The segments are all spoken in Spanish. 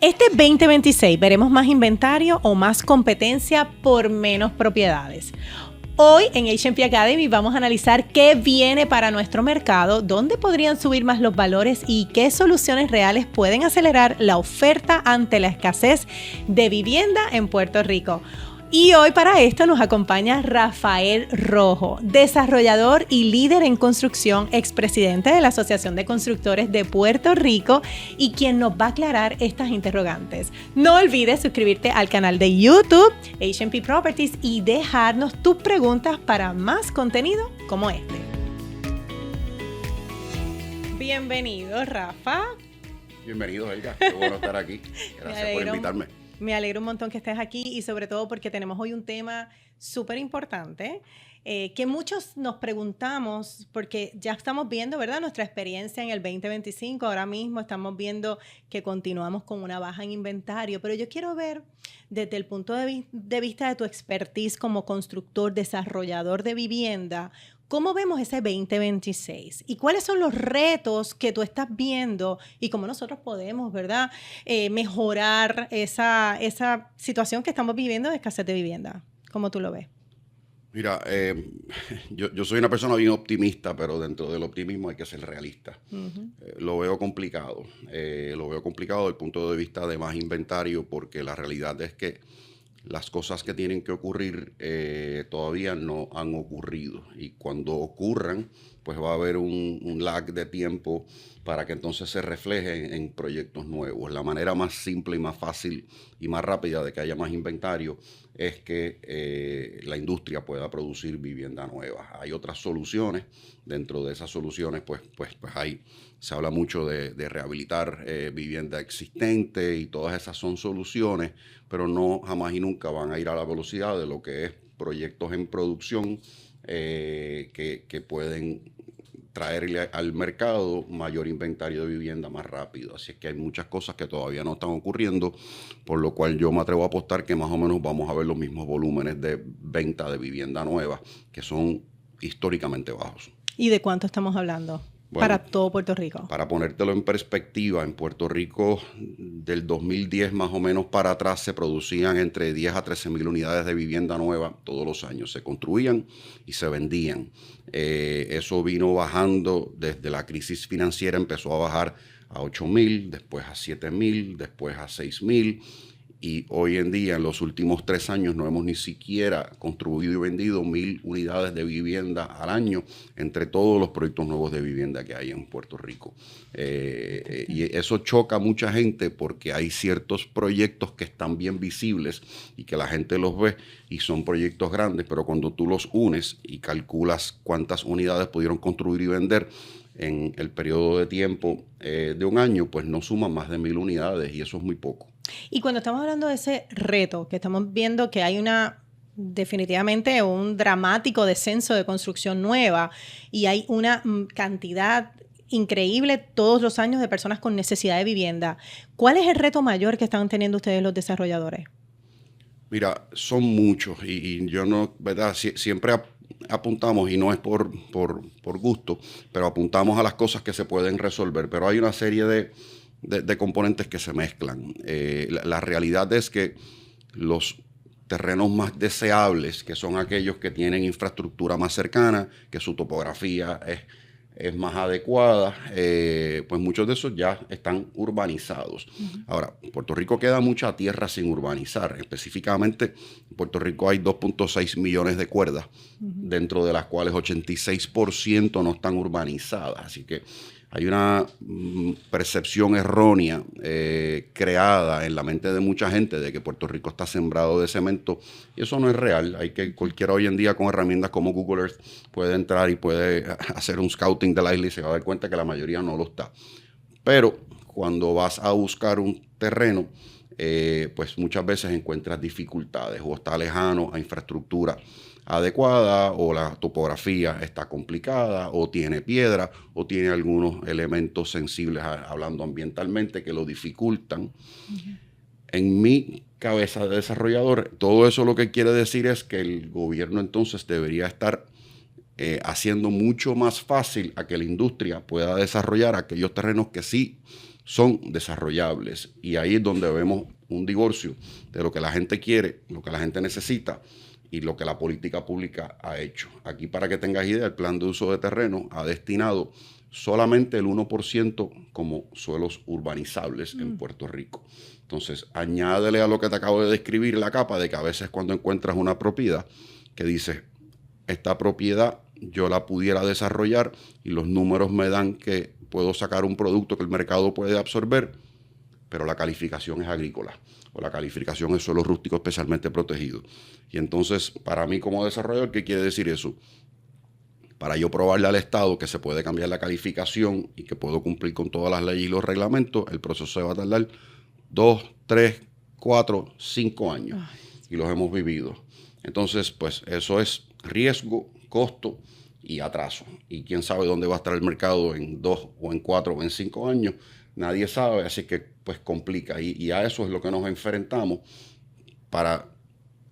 Este 2026 veremos más inventario o más competencia por menos propiedades. Hoy en H&P Academy vamos a analizar qué viene para nuestro mercado, dónde podrían subir más los valores y qué soluciones reales pueden acelerar la oferta ante la escasez de vivienda en Puerto Rico. Y hoy para esto nos acompaña Rafael Rojo, desarrollador y líder en construcción, expresidente de la Asociación de Constructores de Puerto Rico y quien nos va a aclarar estas interrogantes. No olvides suscribirte al canal de YouTube H&P Properties y dejarnos tus preguntas para más contenido como este. Bienvenido, Rafa. Bienvenido, Elga. Qué bueno estar aquí. Gracias por invitarme. Me alegro un montón que estés aquí y sobre todo porque tenemos hoy un tema súper importante que muchos nos preguntamos porque ya estamos viendo, ¿verdad? Nuestra experiencia en el 2025. Ahora mismo estamos viendo que continuamos con una baja en inventario, pero yo quiero ver desde el punto de vista de tu expertise como constructor, desarrollador de vivienda, ¿cómo vemos ese 2026? ¿Y cuáles son los retos que tú estás viendo? Y cómo nosotros podemos, ¿verdad? Mejorar esa situación que estamos viviendo de escasez de vivienda. ¿Cómo tú lo ves? Mira, yo soy una persona bien optimista, pero dentro del optimismo hay que ser realista. Lo veo complicado. Lo veo complicado desde el punto de vista de más inventario, porque la realidad es que las cosas que tienen que ocurrir todavía no han ocurrido. Y cuando ocurran, pues va a haber un lag de tiempo para que entonces se refleje en proyectos nuevos. La manera más simple y más fácil y más rápida de que haya más inventario es que la industria pueda producir vivienda nueva. Hay otras soluciones. Dentro de esas soluciones, pues se habla mucho de rehabilitar vivienda existente y todas esas son soluciones, pero no jamás y nunca van a ir a la velocidad de lo que es proyectos en producción que pueden traerle al mercado mayor inventario de vivienda más rápido. Así es que hay muchas cosas que todavía no están ocurriendo, por lo cual yo me atrevo a apostar que más o menos vamos a ver los mismos volúmenes de venta de vivienda nueva, que son históricamente bajos. ¿Y de cuánto estamos hablando? Bueno, para todo Puerto Rico. Para ponértelo en perspectiva, en Puerto Rico del 2010 más o menos para atrás se producían entre 10 a 13 mil unidades de vivienda nueva todos los años. Se construían y se vendían. Eso vino bajando desde la crisis financiera, empezó a bajar a 8 mil, después a 7 mil, después a 6 mil. Y hoy en día, en los últimos 3 años, no hemos ni siquiera construido y vendido 1,000 unidades de vivienda al año entre todos los proyectos nuevos de vivienda que hay en Puerto Rico. Y eso choca a mucha gente porque hay ciertos proyectos que están bien visibles y que la gente los ve y son proyectos grandes, pero cuando tú los unes y calculas cuántas unidades pudieron construir y vender en el periodo de tiempo de un año, pues no suman más de 1,000 unidades y eso es muy poco. Y cuando estamos hablando de ese reto, que estamos viendo que hay definitivamente un dramático descenso de construcción nueva y hay una cantidad increíble todos los años de personas con necesidad de vivienda, ¿cuál es el reto mayor que están teniendo ustedes los desarrolladores? Mira, son muchos y yo no, ¿verdad? Siempre apuntamos, y no es por gusto, pero apuntamos a las cosas que se pueden resolver, pero hay una serie de componentes que se mezclan. La realidad es que los terrenos más deseables, que son aquellos que tienen infraestructura más cercana, que su topografía es más adecuada, pues muchos de esos ya están urbanizados. Ahora, en Puerto Rico queda mucha tierra sin urbanizar. Específicamente, en Puerto Rico hay 2.6 millones de cuerdas, dentro de las cuales 86% no están urbanizadas. Así que hay una percepción errónea creada en la mente de mucha gente de que Puerto Rico está sembrado de cemento y eso no es real. Cualquiera hoy en día con herramientas como Google Earth puede entrar y puede hacer un scouting de la isla y se va a dar cuenta que la mayoría no lo está. Pero cuando vas a buscar un terreno, pues muchas veces encuentras dificultades o está lejano a infraestructura adecuada o la topografía está complicada o tiene piedra o tiene algunos elementos sensibles hablando ambientalmente que lo dificultan. En mi cabeza de desarrollador, todo eso lo que quiere decir es que el gobierno entonces debería estar haciendo mucho más fácil a que la industria pueda desarrollar aquellos terrenos que sí son desarrollables. Y ahí es donde vemos un divorcio de lo que la gente quiere, lo que la gente necesita y lo que la política pública ha hecho. Aquí, para que tengas idea, el plan de uso de terreno ha destinado solamente el 1% como suelos urbanizables en Puerto Rico. Entonces, añádele a lo que te acabo de describir la capa de que a veces cuando encuentras una propiedad que dices, esta propiedad yo la pudiera desarrollar y los números me dan que puedo sacar un producto que el mercado puede absorber, pero la calificación es agrícola o la calificación es suelo rústico especialmente protegido. Y entonces, para mí como desarrollador, ¿qué quiere decir eso? Para yo probarle al Estado que se puede cambiar la calificación y que puedo cumplir con todas las leyes y los reglamentos, el proceso se va a tardar 2, 3, 4, 5 años. Y los hemos vivido. Entonces, pues eso es riesgo, costo y atraso. Y quién sabe dónde va a estar el mercado en 2 o en 4 o en 5 años. Nadie sabe, así que pues complica. Y a eso es lo que nos enfrentamos para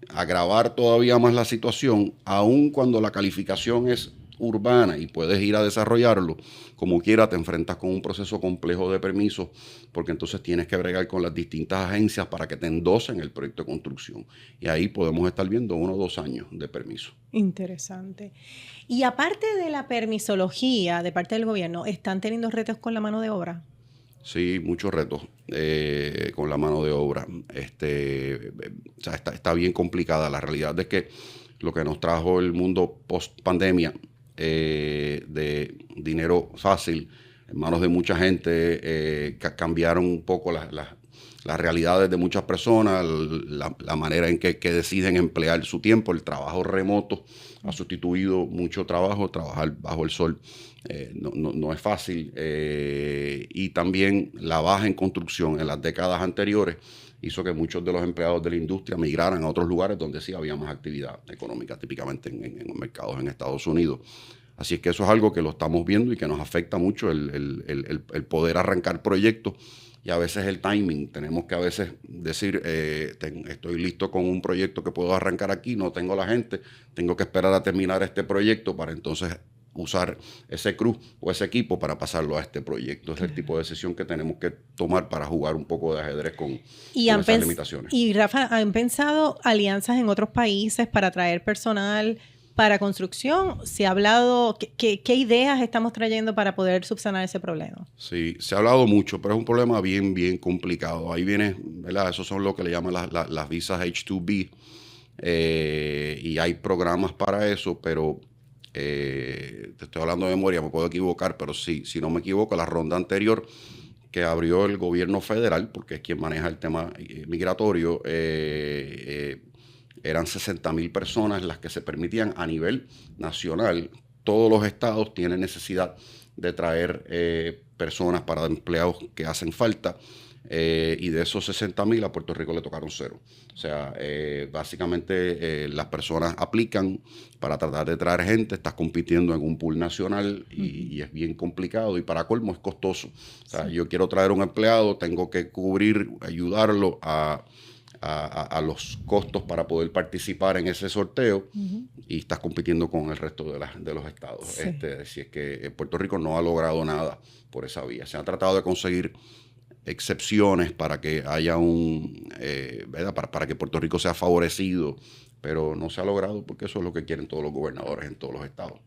agravar todavía más la situación, aun cuando la calificación es urbana y puedes ir a desarrollarlo, como quiera te enfrentas con un proceso complejo de permisos, porque entonces tienes que bregar con las distintas agencias para que te endosen el proyecto de construcción. Y ahí podemos estar viendo 1 o 2 años de permiso. Interesante. Y aparte de la permisología de parte del gobierno, ¿están teniendo retos con la mano de obra? Sí, muchos retos con la mano de obra. O sea, está bien complicada. La realidad es que lo que nos trajo el mundo post-pandemia de dinero fácil en manos de mucha gente cambiaron un poco las realidades de muchas personas, la manera en que deciden emplear su tiempo. El trabajo remoto ha sustituido mucho trabajo, trabajar bajo el sol no es fácil, y también la baja en construcción en las décadas anteriores hizo que muchos de los empleados de la industria migraran a otros lugares donde sí había más actividad económica, típicamente en mercados en Estados Unidos. Así es que eso es algo que lo estamos viendo y que nos afecta mucho el poder arrancar proyectos y a veces el timing. Tenemos que a veces decir, estoy listo con un proyecto que puedo arrancar aquí, no tengo la gente, tengo que esperar a terminar este proyecto para entonces usar ese crew o ese equipo para pasarlo a este proyecto. Es el tipo de decisión que tenemos que tomar para jugar un poco de ajedrez con esas limitaciones. Y Rafa, ¿han pensado alianzas en otros países para traer personal para construcción? ¿Se ha hablado, qué ideas estamos trayendo para poder subsanar ese problema? Sí, se ha hablado mucho, pero es un problema bien, bien complicado. Ahí viene, ¿verdad? Esos son lo que le llaman las visas H-2B, y hay programas para eso, pero te estoy hablando de memoria, me puedo equivocar, pero sí, si no me equivoco, la ronda anterior que abrió el gobierno federal, porque es quien maneja el tema migratorio, eran 60,000 personas las que se permitían a nivel nacional. Todos los estados tienen necesidad de traer personas para empleados que hacen falta, y de esos 60,000 a Puerto Rico le tocaron 0. O sea, básicamente las personas aplican para tratar de traer gente, estás compitiendo en un pool nacional y es bien complicado y para colmo es costoso. O sea, yo quiero traer un empleado, tengo que cubrir, ayudarlo a los costos para poder participar en ese sorteo, y estás compitiendo con el resto de los estados. Sí. Si es que Puerto Rico no ha logrado nada por esa vía. Se ha tratado de conseguir excepciones para que haya ¿verdad? Para que Puerto Rico sea favorecido, pero no se ha logrado porque eso es lo que quieren todos los gobernadores en todos los estados.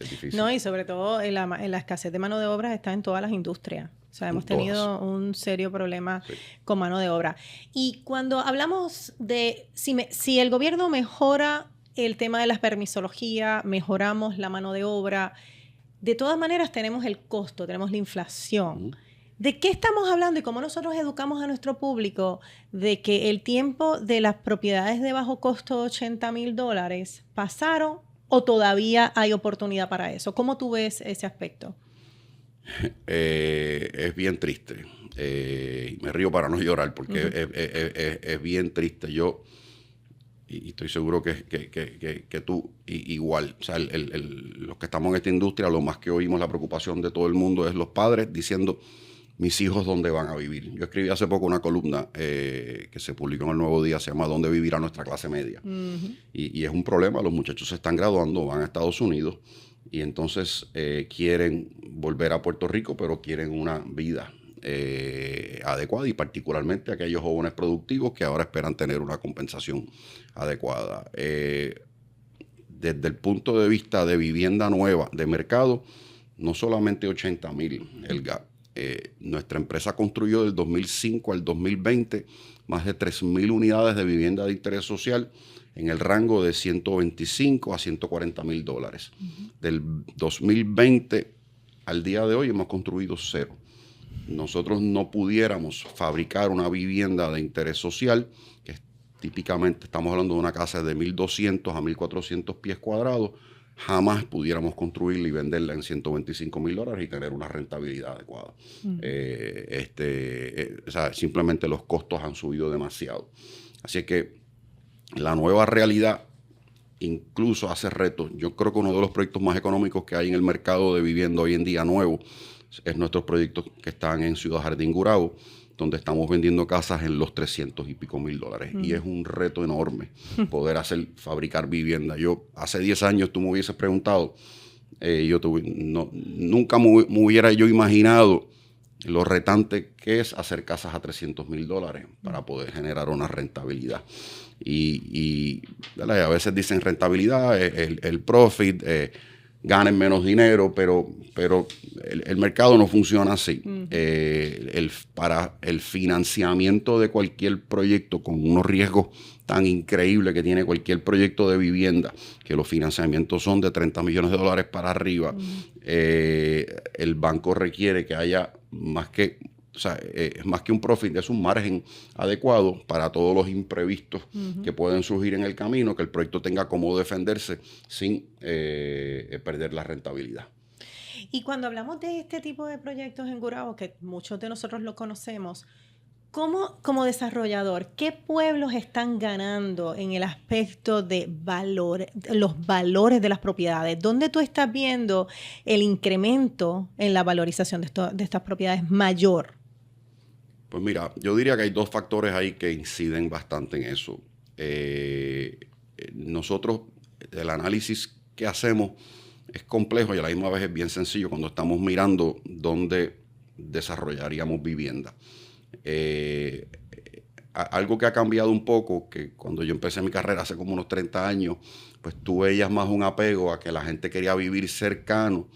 Es difícil. No, y sobre todo en la escasez de mano de obra está en todas las industrias. O sea, hemos tenido un serio problema con mano de obra. Y cuando hablamos de si el gobierno mejora el tema de las permisologías, mejoramos la mano de obra, de todas maneras tenemos el costo, tenemos la inflación. ¿De qué estamos hablando y cómo nosotros educamos a nuestro público de que el tiempo de las propiedades de bajo costo de $80,000 pasaron o todavía hay oportunidad para eso? ¿Cómo tú ves ese aspecto? Es bien triste. Me río para no llorar porque es bien triste. Yo, y estoy seguro que tú igual, o sea, los que estamos en esta industria, lo más que oímos la preocupación de todo el mundo es los padres diciendo, mis hijos, ¿dónde van a vivir? Yo escribí hace poco una columna que se publicó en El Nuevo Día, se llama ¿Dónde vivirá nuestra clase media? Y es un problema, los muchachos se están graduando, van a Estados Unidos y entonces quieren volver a Puerto Rico, pero quieren una vida adecuada, y particularmente aquellos jóvenes productivos que ahora esperan tener una compensación adecuada. Desde el punto de vista de vivienda nueva, de mercado, no solamente 80,000 el gap. Nuestra empresa construyó del 2005 al 2020 más de 3,000 unidades de vivienda de interés social en el rango de 125 a 140,000 dólares. Del 2020 al día de hoy hemos construido 0. Nosotros no pudiéramos fabricar una vivienda de interés social, que típicamente estamos hablando de una casa de 1,200 a 1,400 pies cuadrados, jamás pudiéramos construirla y venderla en 125,000 dólares y tener una rentabilidad adecuada. O sea, simplemente los costos han subido demasiado. Así que la nueva realidad incluso hace retos. Yo creo que uno de los proyectos más económicos que hay en el mercado de vivienda hoy en día nuevo es nuestros proyectos que están en Ciudad Jardín, Gurabo, donde estamos vendiendo casas en los 300 y pico mil dólares. Y es un reto enorme poder fabricar vivienda. Yo hace 10 años tú me hubieses preguntado, nunca me hubiera yo imaginado lo retante que es hacer casas a 300,000 dólares para poder generar una rentabilidad. Y a veces dicen rentabilidad, el profit, ganen menos dinero, pero el mercado no funciona así. Para el financiamiento de cualquier proyecto, con unos riesgos tan increíbles que tiene cualquier proyecto de vivienda, que los financiamientos son de 30 millones de dólares para arriba, el banco requiere que haya más que... O sea, es más que un profit, es un margen adecuado para todos los imprevistos que pueden surgir en el camino, que el proyecto tenga cómo defenderse sin perder la rentabilidad. Y cuando hablamos de este tipo de proyectos en Gurabo, que muchos de nosotros lo conocemos, ¿cómo, como desarrollador, qué pueblos están ganando en el aspecto de los valores de las propiedades? ¿Dónde tú estás viendo el incremento en la valorización de estas propiedades mayor? Pues mira, yo diría que hay 2 factores ahí que inciden bastante en eso. Nosotros, el análisis que hacemos es complejo y a la misma vez es bien sencillo cuando estamos mirando dónde desarrollaríamos vivienda. Algo que ha cambiado un poco, que cuando yo empecé mi carrera hace como unos 30 años, pues tú veías más un apego a que la gente quería vivir cercano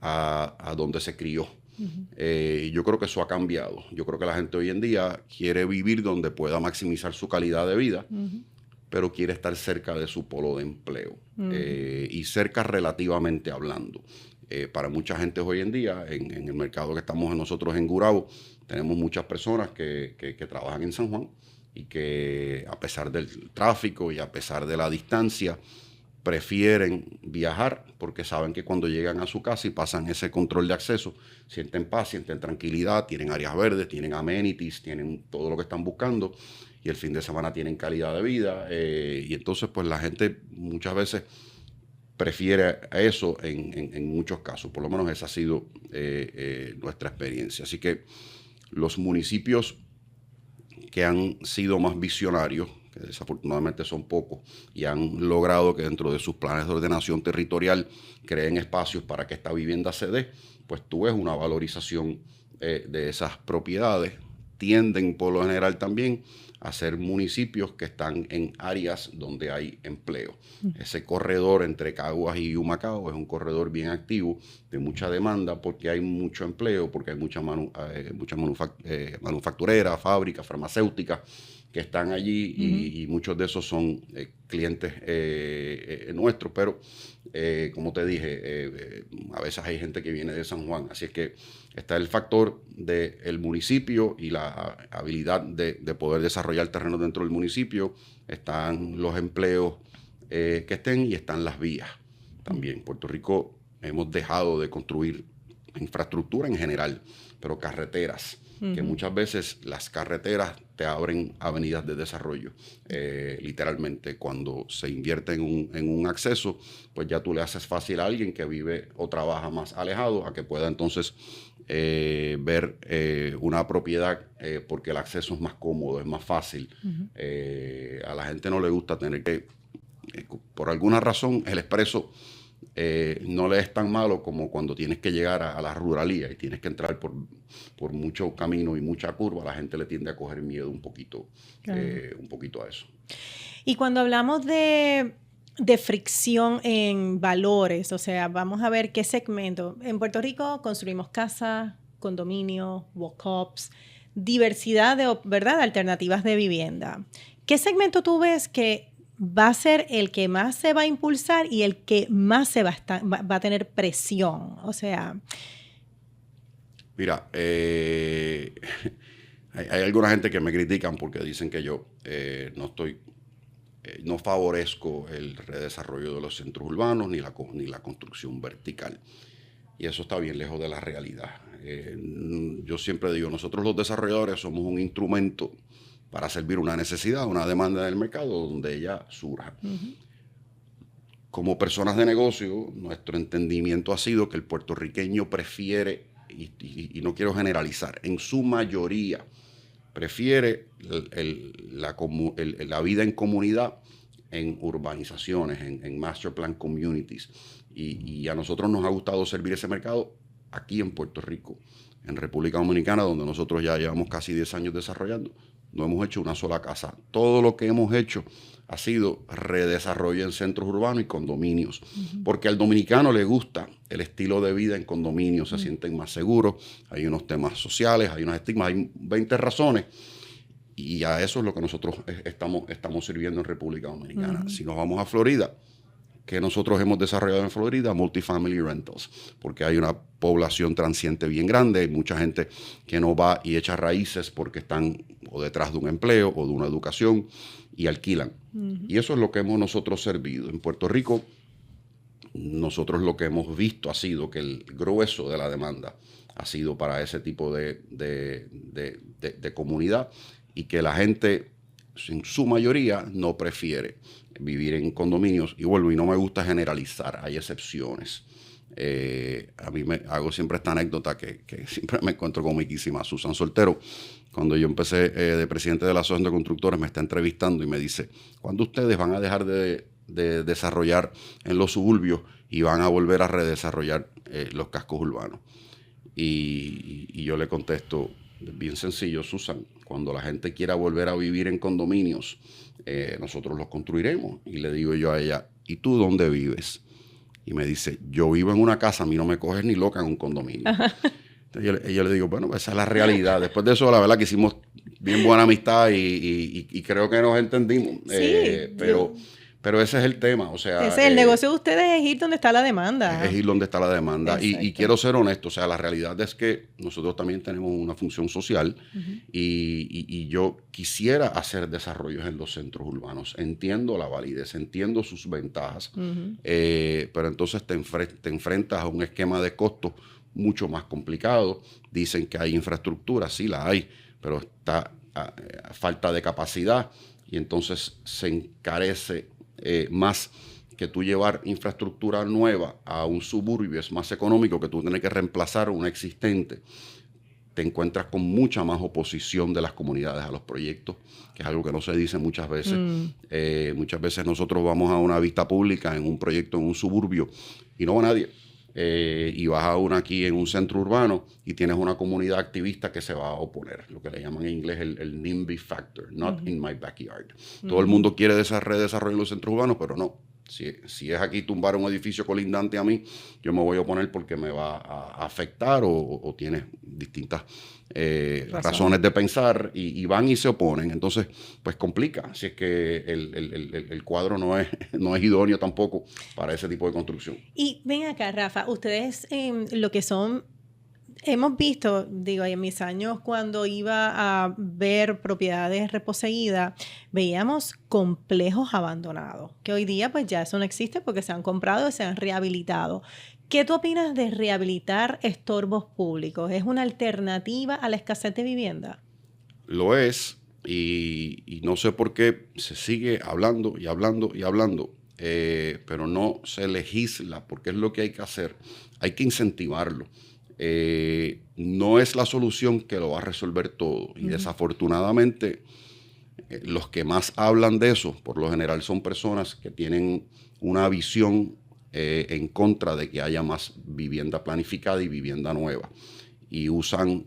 a donde se crió. Yo creo que eso ha cambiado. Yo creo que la gente hoy en día quiere vivir donde pueda maximizar su calidad de vida, pero quiere estar cerca de su polo de empleo y cerca relativamente hablando. Para mucha gente hoy en día, en el mercado que estamos nosotros en Gurabo, tenemos muchas personas que trabajan en San Juan y que a pesar del tráfico y a pesar de la distancia, prefieren viajar porque saben que cuando llegan a su casa y pasan ese control de acceso, sienten paz, sienten tranquilidad, tienen áreas verdes, tienen amenities, tienen todo lo que están buscando y el fin de semana tienen calidad de vida. Y entonces pues la gente muchas veces prefiere eso en muchos casos. Por lo menos esa ha sido nuestra experiencia. Así que los municipios que han sido más visionarios, que desafortunadamente son pocos, y han logrado que dentro de sus planes de ordenación territorial creen espacios para que esta vivienda se dé, pues tú ves una valorización de esas propiedades. Tienden por lo general también a ser municipios que están en áreas donde hay empleo. Ese corredor entre Caguas y Humacao es un corredor bien activo, de mucha demanda, porque hay mucho empleo, porque hay mucha manufacturera, fábricas, farmacéuticas que están allí y muchos de esos son clientes nuestros, pero como te dije, a veces hay gente que viene de San Juan, así es que está el factor del municipio y la habilidad de poder desarrollar terrenos dentro del municipio, están los empleos que estén y están las vías también. En Puerto Rico hemos dejado de construir infraestructura en general, pero carreteras, que muchas veces las carreteras te abren avenidas de desarrollo. Literalmente, cuando se invierte en un acceso, pues ya tú le haces fácil a alguien que vive o trabaja más alejado a que pueda entonces ver una propiedad porque el acceso es más cómodo, es más fácil. A la gente no le gusta tener que, por alguna razón, el expreso no le es tan malo como cuando tienes que llegar a la ruralía y tienes que entrar por mucho camino y mucha curva. La gente le tiende a coger miedo un poquito a eso. Y cuando hablamos de fricción en valores, o sea, vamos a ver qué segmento. En Puerto Rico construimos casas, condominios, walk-ups, diversidad de, ¿verdad?, alternativas de vivienda. ¿Qué segmento tú ves que va a ser el que más se va a impulsar y el que más va a tener presión? O sea... Mira, hay alguna gente que me critican porque dicen que yo no favorezco el redesarrollo de los centros urbanos ni la construcción vertical. Y eso está bien lejos de la realidad. Yo siempre digo, nosotros los desarrolladores somos un instrumento para servir una necesidad, una demanda del mercado donde ella surja. Uh-huh. Como personas de negocio, nuestro entendimiento ha sido que el puertorriqueño prefiere, y no quiero generalizar, en su mayoría prefiere la vida en comunidad, en urbanizaciones, en master plan communities. Y a nosotros nos ha gustado servir ese mercado aquí en Puerto Rico. En República Dominicana, donde nosotros ya llevamos casi 10 años desarrollando, no hemos hecho una sola casa. Todo lo que hemos hecho ha sido redesarrollo en centros urbanos y condominios. Uh-huh. Porque al dominicano le gusta el estilo de vida en condominios, se sienten más seguros, hay unos temas sociales, hay unos estigmas, hay 20 razones. Y a eso es lo que nosotros estamos sirviendo en República Dominicana. Uh-huh. Si nos vamos a Florida, que nosotros hemos desarrollado en Florida, multifamily rentals, porque hay una población transiente bien grande, hay mucha gente que no va y echa raíces porque están o detrás de un empleo o de una educación y alquilan. Uh-huh. Y eso es lo que hemos nosotros servido. En Puerto Rico, nosotros lo que hemos visto ha sido que el grueso de la demanda ha sido para ese tipo de comunidad y que la gente, en su mayoría, no prefiere vivir en condominios. Y vuelvo, y no me gusta generalizar, hay excepciones. A mí me hago siempre esta anécdota que siempre me encuentro comiquísima. Susan Soltero, cuando yo empecé de presidente de la Asociación de Constructores, me está entrevistando y me dice, ¿cuándo ustedes van a dejar de desarrollar en los suburbios y van a volver a redesarrollar los cascos urbanos? Y yo le contesto, bien sencillo, Susan, cuando la gente quiera volver a vivir en condominios, nosotros los construiremos. Y le digo yo a ella, ¿y tú dónde vives? Y me dice, yo vivo en una casa, a mí no me coges ni loca en un condominio. Entonces yo le digo, bueno, esa es la realidad. Después de eso, la verdad que hicimos bien buena amistad y creo que nos entendimos. Sí, pero ese es el tema, o sea... Ese es el negocio de ustedes, es ir donde está la demanda. Es ir donde está la demanda. Y quiero ser honesto, o sea, la realidad es que nosotros también tenemos una función social. Uh-huh. y yo quisiera hacer desarrollos en los centros urbanos. Entiendo la validez, entiendo sus ventajas, uh-huh. Pero entonces te enfrentas a un esquema de costos mucho más complicado. Dicen que hay infraestructura, sí la hay, pero está a falta de capacidad y entonces se encarece más que tú llevar infraestructura nueva a un suburbio. Es más económico que tú tener que reemplazar una existente. Te encuentras con mucha más oposición de las comunidades a los proyectos, que es algo que no se dice muchas veces. Muchas veces nosotros vamos a una vista pública en un proyecto en un suburbio y no va nadie. Y vas a una aquí en un centro urbano y tienes una comunidad activista que se va a oponer, lo que le llaman en inglés el NIMBY factor, not in my backyard. Todo el mundo quiere redesarrollar los centros urbanos, pero no. Si es aquí tumbar un edificio colindante a mí, yo me voy a oponer porque me va a afectar o tienes distintas razones de pensar y van y se oponen. Entonces, pues complica. Si es que el cuadro no es idóneo tampoco para ese tipo de construcción. Y ven acá, Rafa, ustedes lo que son... Hemos visto, digo, en mis años cuando iba a ver propiedades reposeídas, veíamos complejos abandonados, que hoy día pues ya eso no existe porque se han comprado y se han rehabilitado. ¿Qué tú opinas de rehabilitar estorbos públicos? ¿Es una alternativa a la escasez de vivienda? Lo es, y no sé por qué se sigue hablando y hablando y hablando, pero no se legisla, porque es lo que hay que hacer. Hay que incentivarlo. No es la solución que lo va a resolver todo. Y desafortunadamente, los que más hablan de eso, por lo general, son personas que tienen una visión en contra de que haya más vivienda planificada y vivienda nueva. Y usan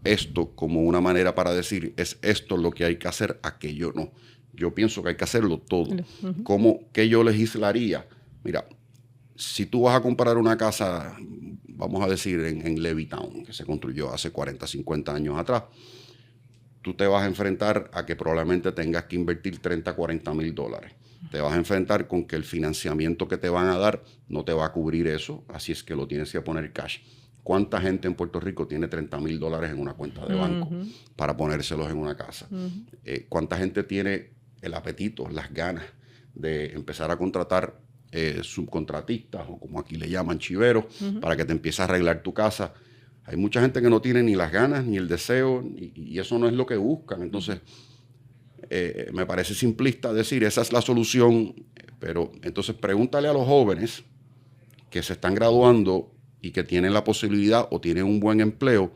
esto como una manera para decir, es esto lo que hay que hacer, aquello no. Yo pienso que hay que hacerlo todo. ¿Qué yo legislaría? Mira, si tú vas a comprar una casa, vamos a decir, en Levittown, que se construyó hace 40, 50 años atrás, tú te vas a enfrentar a que probablemente tengas que invertir 30, 40 mil dólares. Te vas a enfrentar con que el financiamiento que te van a dar no te va a cubrir eso, así es que lo tienes que poner cash. ¿Cuánta gente en Puerto Rico tiene 30 mil dólares en una cuenta de banco para ponérselos en una casa? ¿Cuánta gente tiene el apetito, las ganas de empezar a contratar subcontratistas, o como aquí le llaman, chiveros, para que te empieces a arreglar tu casa? Hay mucha gente que no tiene ni las ganas, ni el deseo, y eso no es lo que buscan. Entonces, me parece simplista decir, esa es la solución, pero entonces pregúntale a los jóvenes que se están graduando y que tienen la posibilidad o tienen un buen empleo,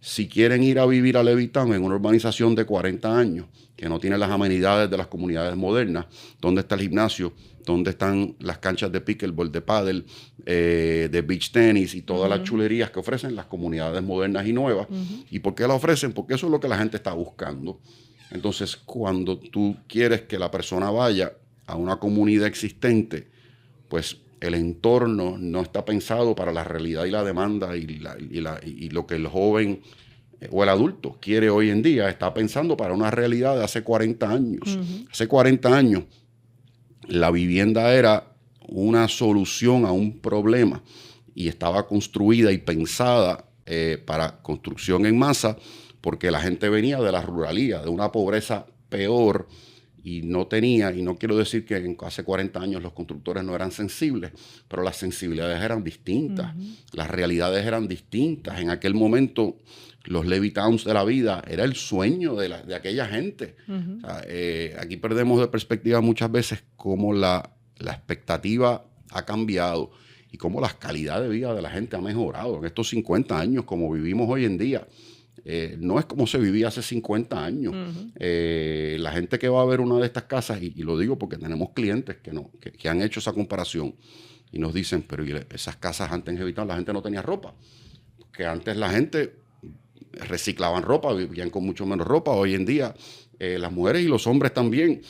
si quieren ir a vivir a Levittown en una urbanización de 40 años, que no tiene las amenidades de las comunidades modernas, ¿dónde está el gimnasio? ¿Dónde están las canchas de pickleball, de pádel, de beach tenis y todas las chulerías que ofrecen las comunidades modernas y nuevas? ¿Y por qué las ofrecen? Porque eso es lo que la gente está buscando. Entonces, cuando tú quieres que la persona vaya a una comunidad existente, pues el entorno no está pensado para la realidad y la demanda y lo que el joven o el adulto quiere hoy en día. Está pensando para una realidad de hace 40 años. Hace 40 años la vivienda era una solución a un problema y estaba construida y pensada para construcción en masa, porque la gente venía de la ruralía, de una pobreza peor, y no tenía, y no quiero decir que hace 40 años los constructores no eran sensibles, pero las sensibilidades eran distintas, las realidades eran distintas. En aquel momento, los Levittowns de la vida era el sueño de aquella gente. O sea, aquí perdemos de perspectiva muchas veces cómo la expectativa ha cambiado y cómo la calidad de vida de la gente ha mejorado en estos 50 años, como vivimos hoy en día. No es como se vivía hace 50 años. La gente que va a ver una de estas casas, y lo digo porque tenemos clientes que han hecho esa comparación y nos dicen, pero esas casas antes en Levittown la gente no tenía ropa. Porque antes la gente reciclaban ropa, vivían con mucho menos ropa. Hoy en día las mujeres y los hombres también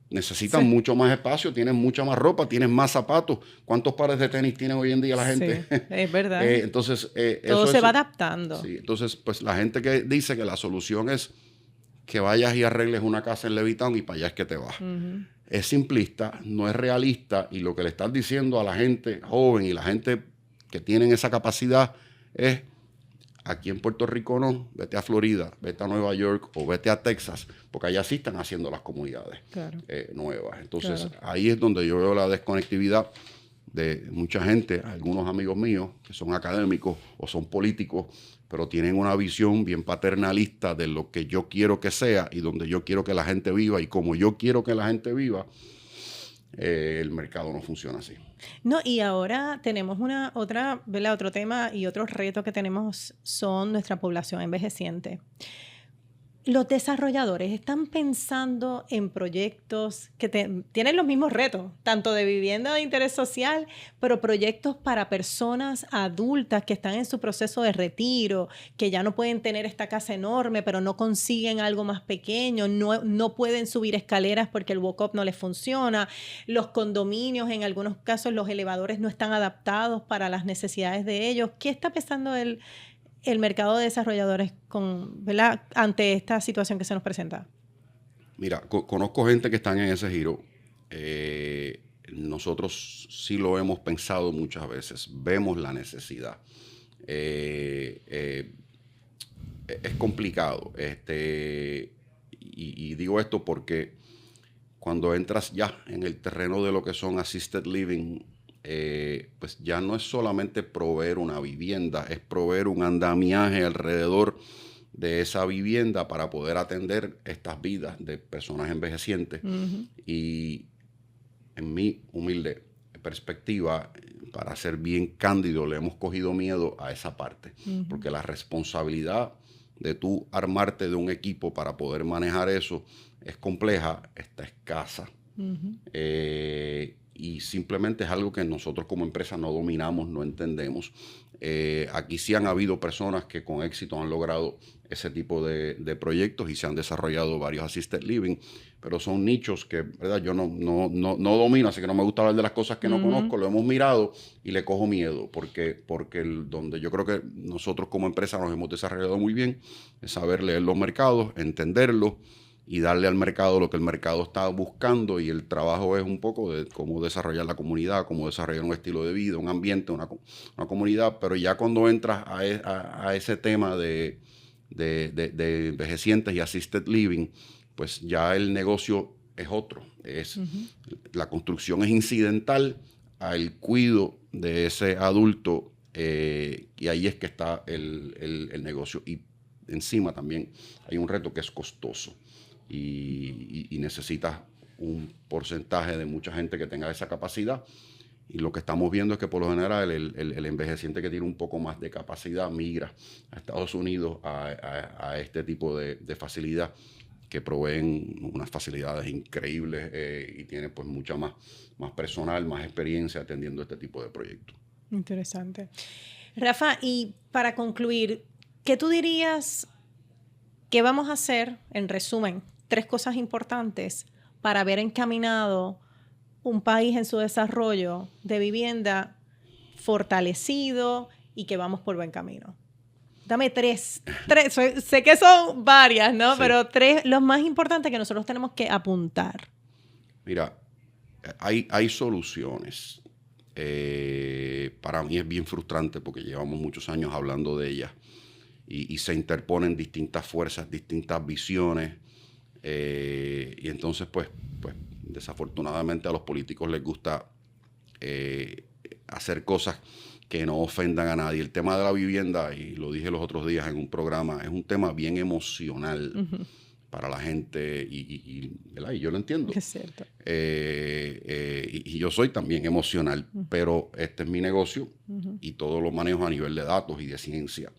necesitan mucho más espacio, tienen mucha más ropa, tienen más zapatos. ¿Cuántos pares de tenis tiene hoy en día la gente? Sí, es verdad. Entonces, todo se va adaptando. Sí, entonces, pues la gente que dice que la solución es que vayas y arregles una casa en Levittown y para allá es que te vas. Es simplista, no es realista, y lo que le estás diciendo a la gente joven y la gente que tienen esa capacidad es: aquí en Puerto Rico no, vete a Florida, vete a Nueva York o vete a Texas, porque allá sí están haciendo las comunidades nuevas. Entonces, ahí es donde yo veo la desconectividad de mucha gente, algunos amigos míos que son académicos o son políticos, pero tienen una visión bien paternalista de lo que yo quiero que sea y donde yo quiero que la gente viva y como yo quiero que la gente viva. El mercado no funciona así. No, y ahora tenemos otro tema y otro reto que tenemos son nuestra población envejeciente. Los desarrolladores están pensando en proyectos que tienen los mismos retos, tanto de vivienda de interés social, pero proyectos para personas adultas que están en su proceso de retiro, que ya no pueden tener esta casa enorme, pero no consiguen algo más pequeño, no pueden subir escaleras porque el walk-up no les funciona. Los condominios, en algunos casos, los elevadores no están adaptados para las necesidades de ellos. ¿Qué está pensando el mercado de desarrolladores ¿verdad? Ante esta situación que se nos presenta? Mira, conozco gente que están en ese giro. Nosotros sí lo hemos pensado muchas veces. Vemos la necesidad. Es complicado. Y digo esto porque cuando entras ya en el terreno de lo que son assisted living, pues ya no es solamente proveer una vivienda, es proveer un andamiaje alrededor de esa vivienda para poder atender estas vidas de personas envejecientes. Y en mi humilde perspectiva, para ser bien cándido, le hemos cogido miedo a esa parte, porque la responsabilidad de tú armarte de un equipo para poder manejar eso es compleja, está escasa. Y simplemente es algo que nosotros como empresa no dominamos, no entendemos. Aquí sí han habido personas que con éxito han logrado ese tipo de proyectos y se han desarrollado varios assisted living, pero son nichos que, ¿verdad? Yo no domino, así que no me gusta hablar de las cosas que no conozco. Lo hemos mirado y le cojo miedo, porque donde yo creo que nosotros como empresa nos hemos desarrollado muy bien es saber leer los mercados, entenderlos y darle al mercado lo que el mercado está buscando, y el trabajo es un poco de cómo desarrollar la comunidad, cómo desarrollar un estilo de vida, un ambiente, una comunidad. Pero ya cuando entras a ese tema de envejecientes y assisted living, pues ya el negocio es otro. La construcción es incidental al cuidado de ese adulto, y ahí es que está el negocio. Y encima también hay un reto que es costoso. Y necesitas un porcentaje de mucha gente que tenga esa capacidad, y lo que estamos viendo es que por lo general el envejeciente que tiene un poco más de capacidad migra a Estados Unidos a este tipo de facilidad, que proveen unas facilidades increíbles, y tiene pues mucha más personal, más experiencia atendiendo este tipo de proyectos. Interesante. Rafa, y para concluir, ¿qué tú dirías que vamos a hacer, en resumen, 3 cosas importantes para ver encaminado un país en su desarrollo de vivienda fortalecido y que vamos por buen camino? Dame 3. Sé que son varias, ¿no? Sí. Pero 3, los más importantes que nosotros tenemos que apuntar. Mira, hay soluciones. Para mí es bien frustrante porque llevamos muchos años hablando de ellas, y se interponen distintas fuerzas, distintas visiones, y entonces pues desafortunadamente a los políticos les gusta hacer cosas que no ofendan a nadie. El tema de la vivienda, y lo dije los otros días en un programa, es un tema bien emocional para la gente, ¿verdad? Y yo lo entiendo. Es cierto. Y yo soy también emocional, pero este es mi negocio y todo lo manejo a nivel de datos y de ciencia.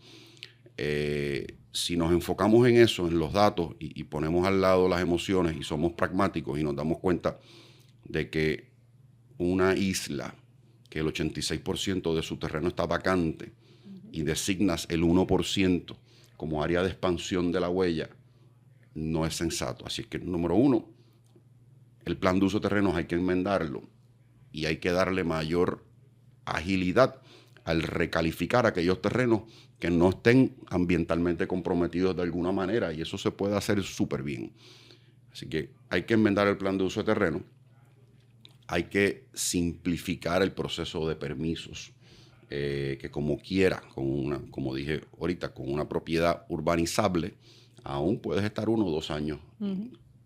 Si nos enfocamos en eso, en los datos, y ponemos al lado las emociones y somos pragmáticos y nos damos cuenta de que una isla, que el 86% de su terreno está vacante, y designas el 1% como área de expansión de la huella, no es sensato. Así que, número 1, el plan de uso de terrenos hay que enmendarlo, y hay que darle mayor agilidad al recalificar aquellos terrenos que no estén ambientalmente comprometidos de alguna manera, y eso se puede hacer súper bien. Así que hay que enmendar el plan de uso de terreno, hay que simplificar el proceso de permisos, que como quiera, como dije ahorita, con una propiedad urbanizable, aún puedes estar 1 o 2 años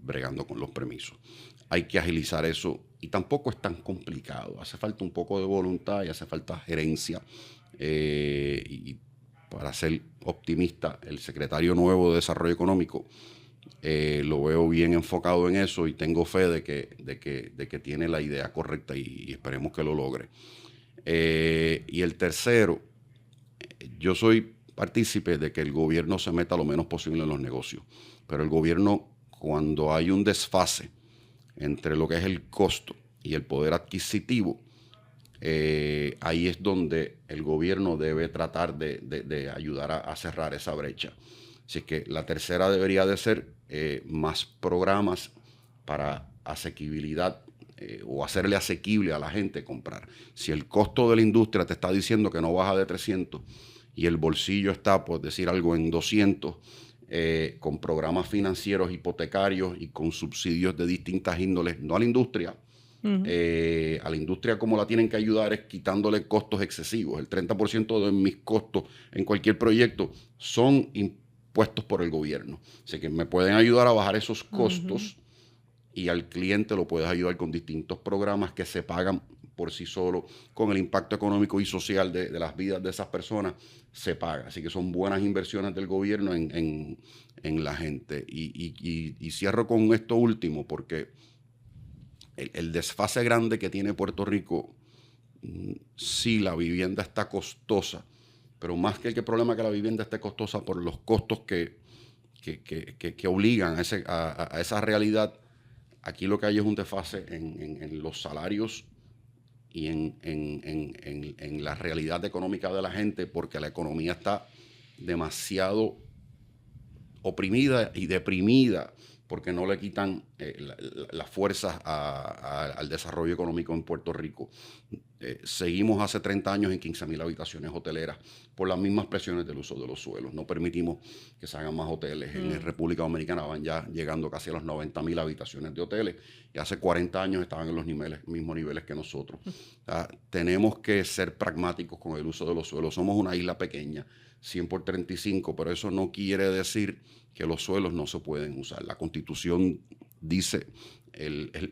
bregando con los permisos. Hay que agilizar eso, y tampoco es tan complicado. Hace falta un poco de voluntad y hace falta gerencia. Y para ser optimista, el secretario nuevo de Desarrollo Económico lo veo bien enfocado en eso, y tengo fe de que tiene la idea correcta, y esperemos que lo logre. Y el tercero, yo soy partícipe de que el gobierno se meta lo menos posible en los negocios, pero el gobierno, cuando hay un desfase entre lo que es el costo y el poder adquisitivo, ahí es donde el gobierno debe tratar de ayudar a cerrar esa brecha. Así que la tercera debería de ser más programas para asequibilidad, o hacerle asequible a la gente comprar. Si el costo de la industria te está diciendo que no baja de 300 y el bolsillo está, por decir algo, en 200, con programas financieros hipotecarios y con subsidios de distintas índoles, no a la industria. A la industria, como la tienen que ayudar, es quitándole costos excesivos. El 30% de mis costos en cualquier proyecto son impuestos por el gobierno. Así que me pueden ayudar a bajar esos costos, y al cliente lo puedes ayudar con distintos programas que se pagan por sí solos, con el impacto económico y social de las vidas de esas personas, se paga. Así que son buenas inversiones del gobierno en la gente. Y cierro con esto último, porque el desfase grande que tiene Puerto Rico, sí, la vivienda está costosa, pero más que el problema que la vivienda esté costosa por los costos que obligan a esa realidad, aquí lo que hay es un desfase en los salarios y en la realidad económica de la gente, porque la economía está demasiado oprimida y deprimida, porque no le quitan las fuerzas al desarrollo económico en Puerto Rico. Seguimos hace 30 años en 15,000 habitaciones hoteleras por las mismas presiones del uso de los suelos. No permitimos que se hagan más hoteles. En República Dominicana van ya llegando casi a los 90,000 habitaciones de hoteles, y hace 40 años estaban en los mismos niveles que nosotros. Tenemos que ser pragmáticos con el uso de los suelos. Somos una isla pequeña, 100 por 35, pero eso no quiere decir que los suelos no se pueden usar. La Constitución dice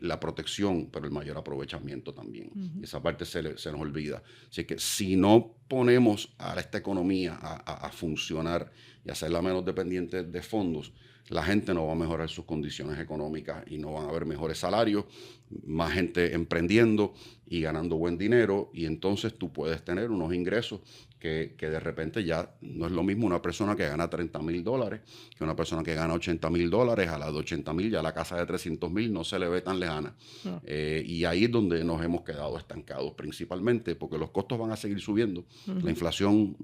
la protección, pero el mayor aprovechamiento también. Uh-huh. Esa parte se nos olvida. Así que si no ponemos a esta economía a funcionar y hacerla menos dependiente de fondos, la gente no va a mejorar sus condiciones económicas y no van a haber mejores salarios, más gente emprendiendo y ganando buen dinero, y entonces tú puedes tener unos ingresos que de repente ya no es lo mismo una persona que gana $30,000 que una persona que gana $80,000. A la de 80,000 ya la casa de 300,000 no se le ve tan lejana. No. Y ahí es donde nos hemos quedado estancados principalmente, porque los costos van a seguir subiendo. Uh-huh. La inflación,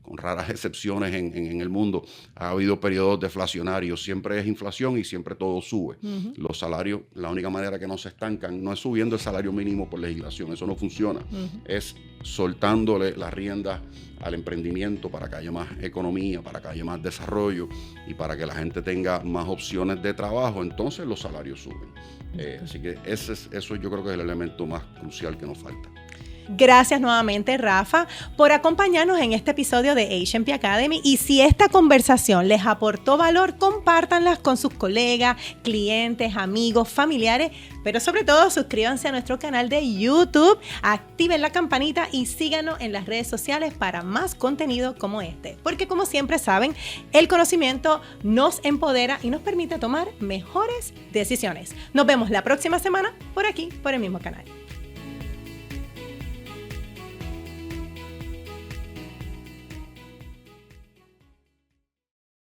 con raras excepciones en el mundo, ha habido periodos deflacionarios, siempre es inflación y siempre todo sube. Uh-huh. Los salarios, la única manera que no se estancan no es subiendo el salario mínimo por legislación, eso no funciona. Uh-huh. Es soltándole las riendas al emprendimiento para que haya más economía, para que haya más desarrollo y para que la gente tenga más opciones de trabajo, entonces los salarios suben. Así que eso yo creo que es el elemento más crucial que nos falta. Gracias nuevamente, Rafa, por acompañarnos en este episodio de H&P Academy. Y si esta conversación les aportó valor, compártanlas con sus colegas, clientes, amigos, familiares, pero sobre todo suscríbanse a nuestro canal de YouTube, activen la campanita y síganos en las redes sociales para más contenido como este. Porque como siempre saben, el conocimiento nos empodera y nos permite tomar mejores decisiones. Nos vemos la próxima semana por aquí, por el mismo canal.